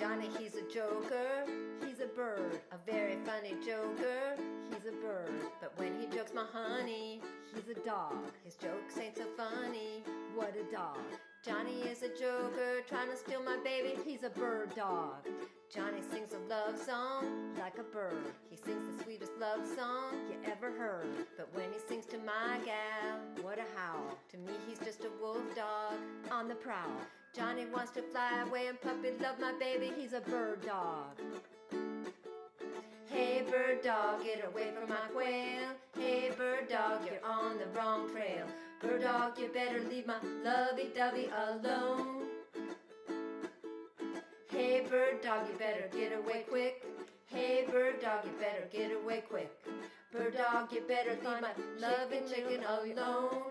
Johnny, he's a joker, he's a bird, a very funny joker, he's a bird. But when he jokes my honey, he's a dog. His jokes ain't so funny, what a dog. Johnny is a joker, trying to steal my baby, he's a bird dog. Johnny sings a love song like a bird. He sings the sweetest love song you ever heard. But when he sings to my gal, what a howl. To me he's just a wolf dog on the prowl. Johnny wants to fly away and puppy love my baby, he's a bird dog. Hey bird dog, get away from my quail. Hey bird dog, you're on the wrong trail. Bird dog, you better leave my lovey-dovey alone. Hey bird dog, you better get away quick. Hey bird dog, you better get away quick. Bird dog, you better leave my loving chicken alone.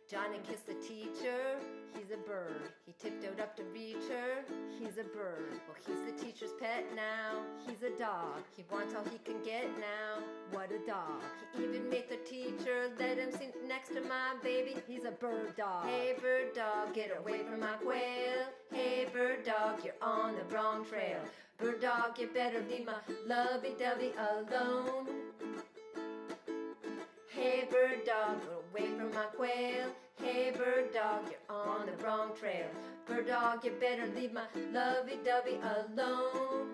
Johnny kissed the teacher, he's a bird. He tiptoed up to reach her, he's a bird. Well, he's the teacher's pet now, he's a dog. He wants all he can get now, what a dog. He even made the teacher let him sit next to my baby, he's a bird dog. Hey bird dog, get away from my quail. Hey bird dog, you're on the wrong trail. Bird dog, you better leave my lovey-dovey alone. Hey bird dog, get away from my quail. Hey bird dog, you're on the wrong trail. Bird dog, you better leave my lovey-dovey alone.